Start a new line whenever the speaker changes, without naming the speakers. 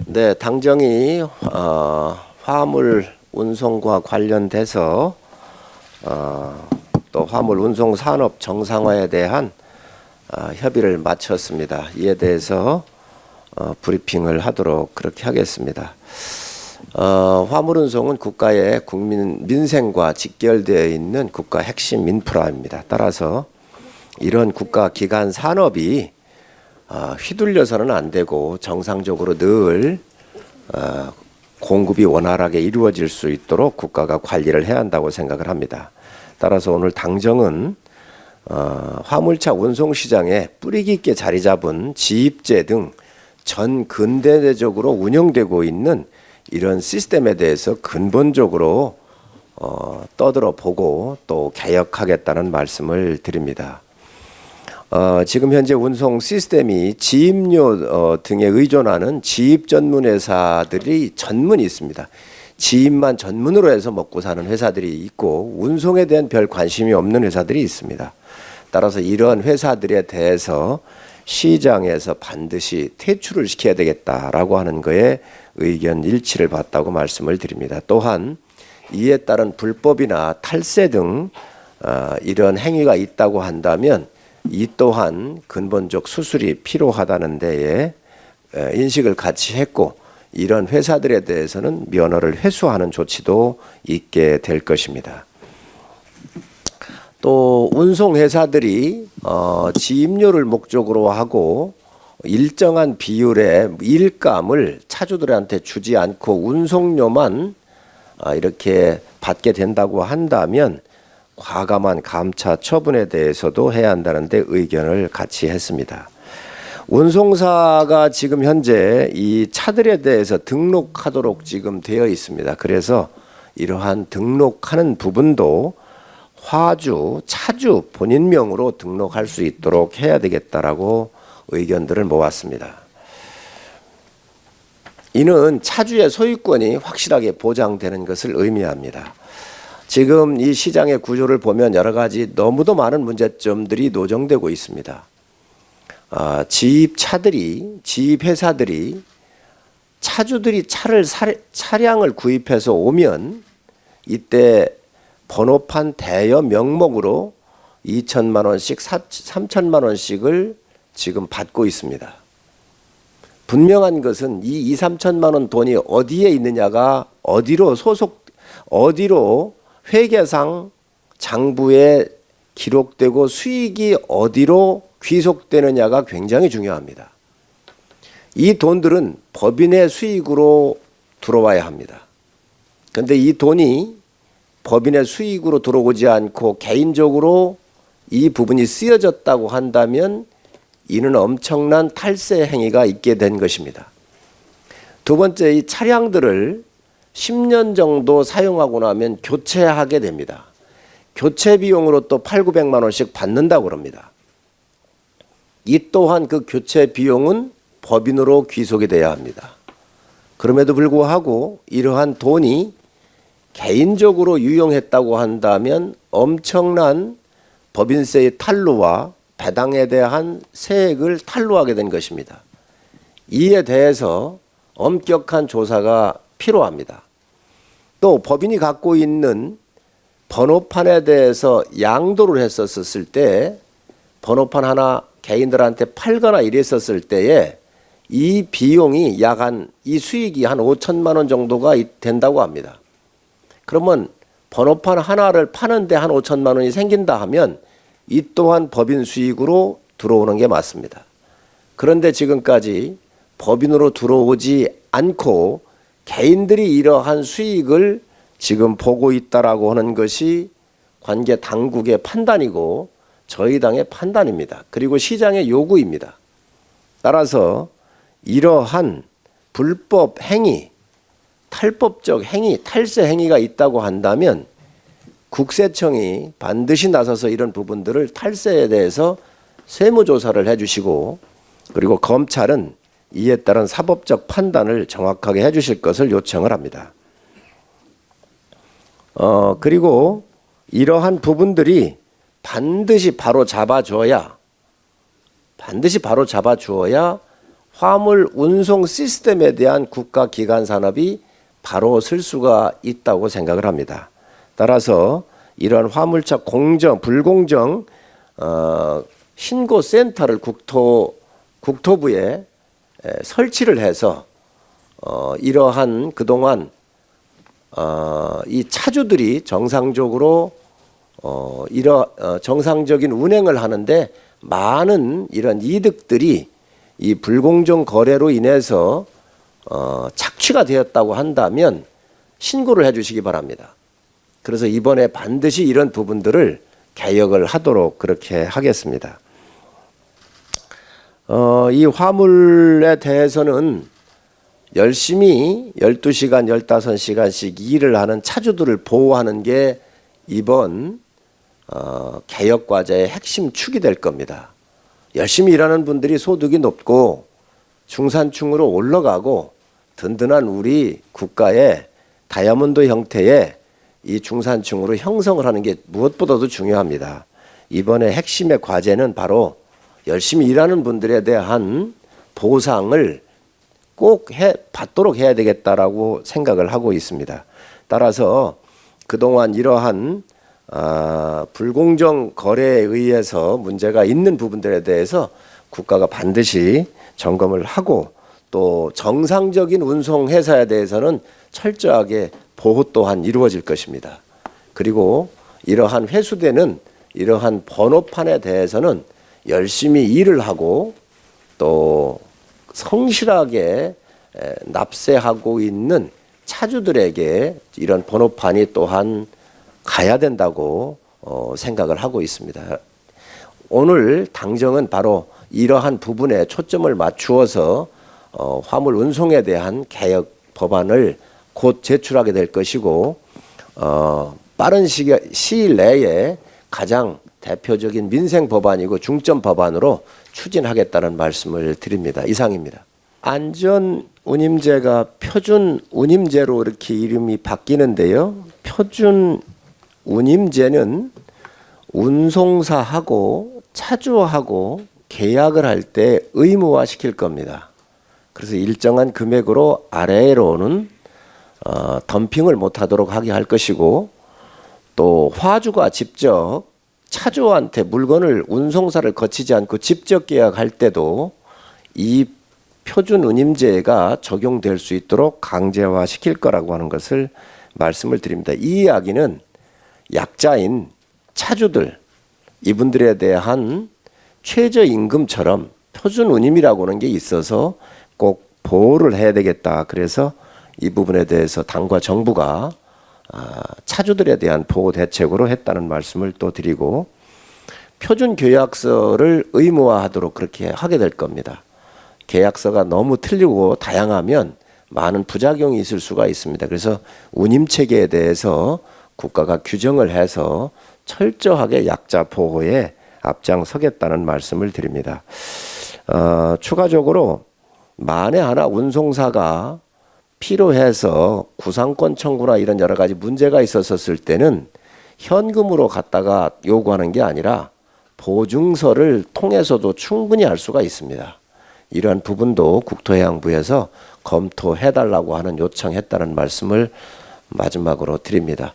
네, 당정이 화물 운송과 관련돼서 또 화물 운송 산업 정상화에 대한 협의를 마쳤습니다. 이에 대해서 브리핑을 하도록 그렇게 하겠습니다. 화물 운송은 국가의 민생과 직결되어 있는 국가 핵심 인프라입니다. 따라서 이런 국가 기관 산업이 휘둘려서는 안 되고 정상적으로 늘 공급이 원활하게 이루어질 수 있도록 국가가 관리를 해야 한다고 생각을 합니다. 따라서 오늘 당정은 화물차 운송시장에 뿌리 깊게 자리 잡은 지입제 등 전 근대적으로 운영되고 있는 이런 시스템에 대해서 근본적으로 떠들어 보고 또 개혁하겠다는 말씀을 드립니다. 지금 현재 운송 시스템이 지입료 등에 의존하는 지입 전문 회사들이 전문이 있습니다. 지입만 전문으로 해서 먹고 사는 회사들이 있고 운송에 대한 별 관심이 없는 회사들이 있습니다. 따라서 이러한 회사들에 대해서 시장에서 반드시 퇴출을 시켜야 되겠다라고 하는 거에 의견 일치를 봤다고 말씀을 드립니다. 또한 이에 따른 불법이나 탈세 등 이런 행위가 있다고 한다면 이 또한 근본적 수술이 필요하다는 데에 인식을 같이 했고 이런 회사들에 대해서는 면허를 회수하는 조치도 있게 될 것입니다. 또 운송회사들이 지입료를 목적으로 하고 일정한 비율의 일감을 차주들한테 주지 않고 운송료만 이렇게 받게 된다고 한다면 과감한 감차 처분에 대해서도 해야 한다는 데 의견을 같이 했습니다. 운송사가 지금 현재 이 차들에 대해서 등록하도록 지금 되어 있습니다. 그래서 이러한 등록하는 부분도 화주, 차주 본인 명으로 등록할 수 있도록 해야 되겠다라고 의견들을 모았습니다. 이는 차주의 소유권이 확실하게 보장되는 것을 의미합니다. 지금 이 시장의 구조를 보면 여러 가지 너무도 많은 문제점들이 노정되고 있습니다. 지입회사들이 차주들이 차량을 구입해서 오면 이때 번호판 대여 명목으로 2천만 원씩 3천만 원씩을 지금 받고 있습니다. 분명한 것은 이 2, 3천만 원 돈이 어디에 있느냐가 어디로 회계상 장부에 기록되고 수익이 어디로 귀속되느냐가 굉장히 중요합니다. 이 돈들은 법인의 수익으로 들어와야 합니다. 그런데 이 돈이 법인의 수익으로 들어오지 않고 개인적으로 이 부분이 쓰여졌다고 한다면 이는 엄청난 탈세 행위가 있게 된 것입니다. 두 번째, 이 차량들을 10년 정도 사용하고 나면 교체하게 됩니다. 교체 비용으로 또 800~900만 원씩 받는다고 합니다. 이 또한 그 교체 비용은 법인으로 귀속이 돼야 합니다. 그럼에도 불구하고 이러한 돈이 개인적으로 유용했다고 한다면 엄청난 법인세의 탈루와 배당에 대한 세액을 탈루하게 된 것입니다. 이에 대해서 엄격한 조사가 필요합니다. 또 법인이 갖고 있는 번호판에 대해서 양도를 했었을 때 번호판 하나 개인들한테 팔거나 이랬었을 때에 이 비용이 이 수익이 한 5천만 원 정도가 된다고 합니다. 그러면 번호판 하나를 파는데 한 5천만 원이 생긴다 하면 이 또한 법인 수익으로 들어오는 게 맞습니다. 그런데 지금까지 법인으로 들어오지 않고 개인들이 이러한 수익을 지금 보고 있다라고 하는 것이 관계 당국의 판단이고 저희 당의 판단입니다. 그리고 시장의 요구입니다. 따라서 이러한 불법 행위, 탈법적 행위, 탈세 행위가 있다고 한다면 국세청이 반드시 나서서 이런 부분들을 탈세에 대해서 세무조사를 해주시고 그리고 검찰은 이에 따른 사법적 판단을 정확하게 해주실 것을 요청을 합니다. 그리고 이러한 부분들이 반드시 바로 잡아주어야 화물 운송 시스템에 대한 국가 기관 산업이 바로 설 수가 있다고 생각을 합니다. 따라서 이러한 화물차 불공정 신고 센터를 국토부에 설치를 해서 이러한 그동안 이 차주들이 정상적으로 정상적인 운행을 하는데 많은 이런 이득들이 이 불공정 거래로 인해서 착취가 되었다고 한다면 신고를 해주시기 바랍니다. 그래서 이번에 반드시 이런 부분들을 개혁을 하도록 그렇게 하겠습니다. 이 화물에 대해서는 열심히 12시간, 15시간씩 일을 하는 차주들을 보호하는 게 이번 개혁 과제의 핵심 축이 될 겁니다. 열심히 일하는 분들이 소득이 높고 중산층으로 올라가고 든든한 우리 국가의 다이아몬드 형태의 이 중산층으로 형성을 하는 게 무엇보다도 중요합니다. 이번에 핵심의 과제는 바로 열심히 일하는 분들에 대한 보상을 꼭 받도록 해야 되겠다라고 생각을 하고 있습니다. 따라서 그동안 이러한 불공정 거래에 의해서 문제가 있는 부분들에 대해서 국가가 반드시 점검을 하고 또 정상적인 운송 회사에 대해서는 철저하게 보호 또한 이루어질 것입니다. 그리고 이러한 회수되는 이러한 번호판에 대해서는 열심히 일을 하고 또 성실하게 납세하고 있는 차주들에게 이런 번호판이 또한 가야 된다고 생각을 하고 있습니다. 오늘 당정은 바로 이러한 부분에 초점을 맞추어서 화물 운송에 대한 개혁 법안을 곧 제출하게 될 것이고 빠른 시일 내에 가장 대표적인 민생 법안이고 중점 법안으로 추진하겠다는 말씀을 드립니다. 이상입니다. 안전 운임제가 표준 운임제로 이렇게 이름이 바뀌는데요. 표준 운임제는 운송사하고 차주하고 계약을 할 때 의무화 시킬 겁니다. 그래서 일정한 금액으로 아래로는 덤핑을 못하도록 하게 할 것이고 또 화주가 직접 차주한테 물건을 운송사를 거치지 않고 직접 계약할 때도 이 표준 운임제가 적용될 수 있도록 강제화 시킬 거라고 하는 것을 말씀을 드립니다. 이 이야기는 약자인 차주들 이분들에 대한 최저임금처럼 표준 운임이라고 하는 게 있어서 꼭 보호를 해야 되겠다. 그래서 이 부분에 대해서 당과 정부가 차주들에 대한 보호 대책으로 했다는 말씀을 또 드리고 표준 계약서를 의무화하도록 그렇게 하게 될 겁니다. 계약서가 너무 틀리고 다양하면 많은 부작용이 있을 수가 있습니다. 그래서 운임 체계에 대해서 국가가 규정을 해서 철저하게 약자 보호에 앞장서겠다는 말씀을 드립니다. 추가적으로 만에 하나 운송사가 필요해서 구상권 청구나 이런 여러 가지 문제가 있었을 때는 현금으로 갖다가 요구하는 게 아니라 보증서를 통해서도 충분히 알 수가 있습니다. 이러한 부분도 국토해양부에서 검토해달라고 하는 요청했다는 말씀을 마지막으로 드립니다.